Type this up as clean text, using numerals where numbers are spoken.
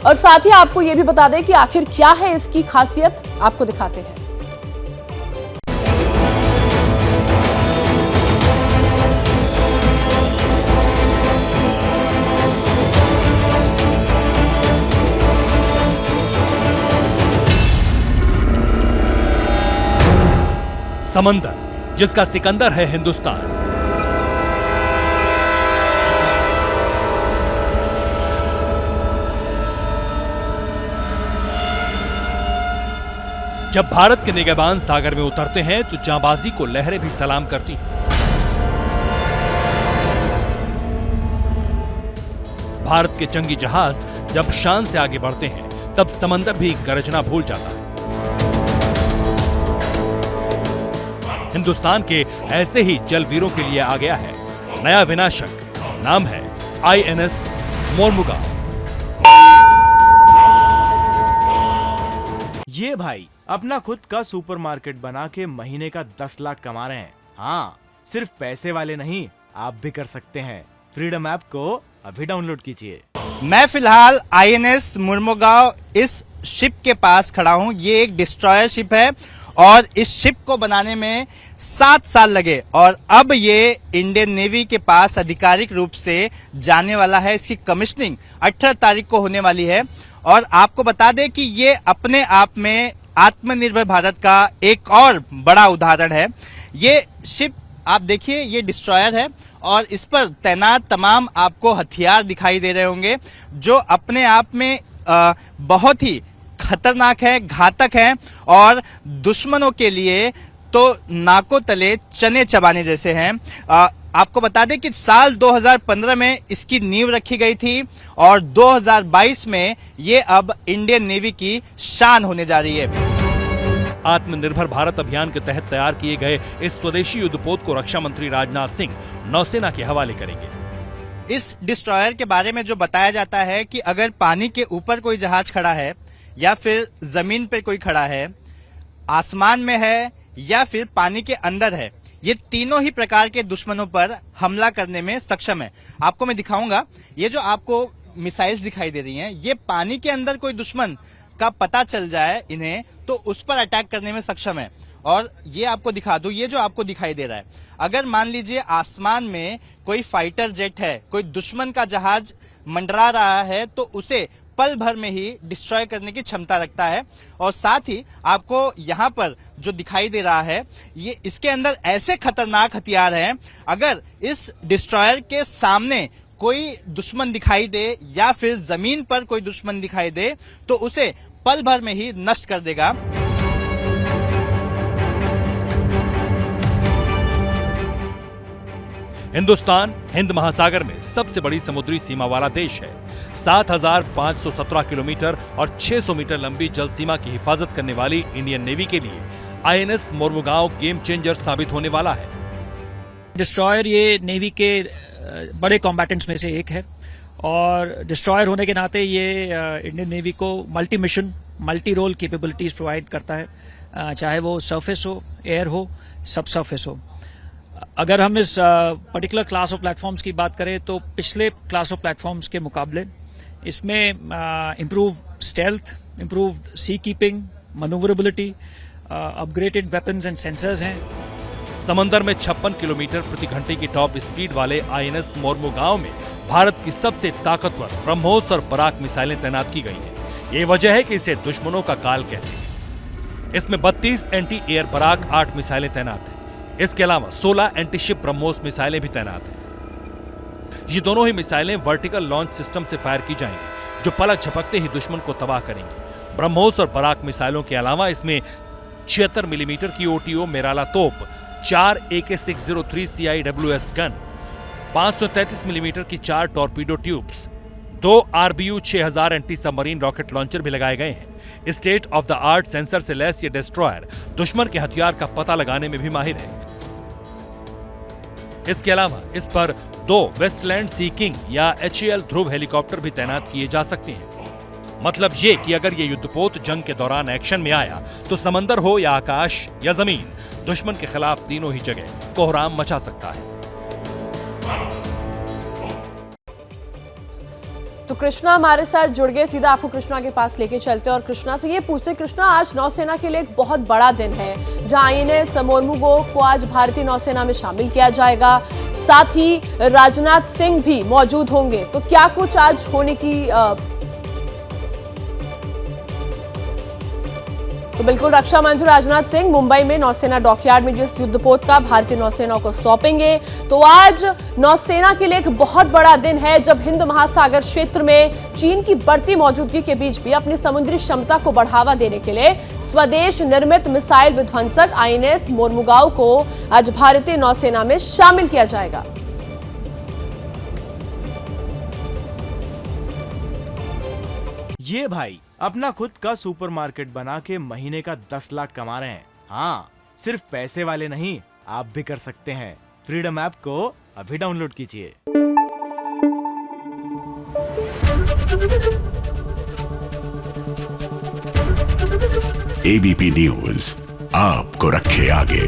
और साथ ही आपको ये भी बता दें कि आखिर क्या है इसकी खासियत, आपको दिखाते हैं। समंदर जिसका सिकंदर है हिंदुस्तान। जब भारत के निगहबान सागर में उतरते हैं तो जांबाजी को लहरें भी सलाम करती हैं। भारत के जंगी जहाज जब शान से आगे बढ़ते हैं तब समंदर भी गरजना भूल जाता है। हिंदुस्तान के ऐसे ही जलवीरों के लिए आ गया है नया विनाशक, नाम है INS मोरमुगांव। ये भाई अपना खुद का सुपरमार्केट बना के महीने का 10 लाख कमा रहे हैं। हाँ, सिर्फ पैसे वाले नहीं, आप भी कर सकते हैं। फ्रीडम ऐप को अभी डाउनलोड कीजिए। मैं फिलहाल INS मोरमुगांव इस शिप के पास खड़ा हूं। ये एक डिस्ट्रॉयर शिप है और इस शिप को बनाने में 7 साल लगे और अब ये इंडियन नेवी के पास आधिकारिक रूप से जाने वाला है। इसकी कमिश्निंग 18 तारीख को होने वाली है और आपको बता दें कि ये अपने आप में आत्मनिर्भर भारत का एक और बड़ा उदाहरण है। ये शिप आप देखिए, ये डिस्ट्रॉयर है और इस पर तैनात तमाम आपको हथियार दिखाई दे रहे होंगे जो अपने आप में बहुत ही खतरनाक है, घातक है और दुश्मनों के लिए तो नाकों तले चने चबाने जैसे हैं। आपको बता दें कि साल 2015 में इसकी नींव रखी गई थी और 2022 में ये अब इंडियन नेवी की शान होने जा रही है। आत्मनिर्भर भारत अभियान के तहत तैयार किए गए इस स्वदेशी युद्धपोत को रक्षा मंत्री राजनाथ सिंह नौसेना के हवाले करेंगे। इस डिस्ट्रॉयर के बारे में जो बताया जाता है कि अगर पानी के ऊपर कोई जहाज खड़ा है या फिर जमीन पर कोई खड़ा है, आसमान में है या फिर पानी के अंदर है, ये तीनों ही प्रकार के दुश्मनों पर हमला करने में सक्षम है। आपको मैं दिखाऊंगा, ये जो आपको मिसाइल्स दिखाई दे रही हैं, ये पानी के अंदर कोई दुश्मन का पता चल जाए इन्हें तो उस पर अटैक करने में सक्षम है। और ये आपको दिखा दूं, ये जो आपको दिखाई दे रहा है, अगर मान लीजिए आसमान में कोई फाइटर जेट है, कोई दुश्मन का जहाज मंडरा रहा है तो उसे पल भर में ही डिस्ट्रॉय करने की क्षमता रखता है। और साथ ही आपको यहाँ पर जो दिखाई दे रहा है, ये इसके अंदर ऐसे खतरनाक हथियार हैं, अगर इस डिस्ट्रॉयर के सामने कोई दुश्मन दिखाई दे या फिर जमीन पर कोई दुश्मन दिखाई दे तो उसे पल भर में ही नष्ट कर देगा। हिंदुस्तान हिंद महासागर में सबसे बड़ी समुद्री सीमा वाला देश है। 7,517 किलोमीटर और 600 मीटर लंबी जल सीमा की हिफाजत करने वाली इंडियन नेवी के लिए INS मोरमुगांव गेम चेंजर साबित होने वाला है। डिस्ट्रॉयर ये नेवी के बड़े कॉम्बैटेंट्स में से एक है और डिस्ट्रॉयर होने के नाते ये इंडियन नेवी को multi mission, multi role capabilities provide करता है, चाहे वो सरफेस हो, एयर हो, सब सरफेस हो। अगर हम इस पर्टिकुलर क्लास ऑफ प्लेटफॉर्म्स की बात करें तो पिछले क्लास ऑफ प्लेटफॉर्म्स के मुकाबले इसमें improve stealth, improve sea keeping, manoeuvrability, upgraded weapons and sensors हैं। समंदर में 56 किलोमीटर प्रति घंटे की टॉप स्पीड वाले INS मोरमुगांव में भारत की सबसे ताकतवर ब्रह्मोस और बराक मिसाइलें तैनात की गई हैं। ये वजह है कि इसे दुश्मनों का काल कहते हैं। इसमें 32 एंटी एयर बराक 8 मिसाइलें तैनात हैं। इसके अलावा 16 एंटी शिप ब्रह्मोस मिसाइलें भी तैनात हैं। ये दोनों ही मिसाइलें वर्टिकल लॉन्च सिस्टम से फायर की जाएंगी जो पलक झपकते ही दुश्मन को तबाह करेंगी। ब्रह्मोस और बराक मिसाइलों के अलावा इसमें 76 मिलीमीटर की OTO मेराला तोप, 4 AK-603 CIWS गन, 533 मिलीमीटर की 4 torpedo tubes, 2 RBU 6000 anti submarine rocket launcher भी लगाए गए हैं। State of the art sensor से लैस ये डिस्ट्रॉयर दुश्मन के हथियार का पता लगाने में भी माहिर है। इसके अलावा इस पर 2 वेस्टलैंड सी किंग या HAL ध्रुव हेलीकॉप्टर भी तैनात किए जा सकते हैं। मतलब ये कि अगर ये युद्धपोत जंग के दौरान एक्शन में आया तो समंदर हो या आकाश या जमीन, दुश्मन के खिलाफ तीनों ही जगह कोहराम मचा सकता है। तो कृष्णा हमारे साथ जुड़ गए, सीधा आपको कृष्णा के पास लेके चलते हैं और कृष्णा से ये पूछते हैं, कृष्णा आज नौसेना के लिए एक बहुत बड़ा दिन है जहां आईएनएस मोरमुगो को आज भारतीय नौसेना में शामिल किया जाएगा, साथ ही राजनाथ सिंह भी मौजूद होंगे, तो क्या कुछ आज होने की तो बिल्कुल रक्षा मंत्री राजनाथ सिंह मुंबई में नौसेना डॉकयार्ड में जिस युद्धपोत का भारतीय नौसेना को सौंपेंगे। तो आज नौसेना के लिए एक बहुत बड़ा दिन है जब हिंद महासागर क्षेत्र में चीन की बढ़ती मौजूदगी के बीच भी अपनी समुद्री क्षमता को बढ़ावा देने के लिए स्वदेश निर्मित मिसाइल विध्वंसक आईएनएस मोरमुगाओ को आज भारतीय नौसेना में शामिल किया जाएगा। ये भाई अपना खुद का सुपरमार्केट बना के महीने का 10 लाख कमा रहे हैं। हाँ, सिर्फ पैसे वाले नहीं, आप भी कर सकते हैं। फ्रीडम ऐप को अभी डाउनलोड कीजिए। एबीपी न्यूज आपको रखे आगे।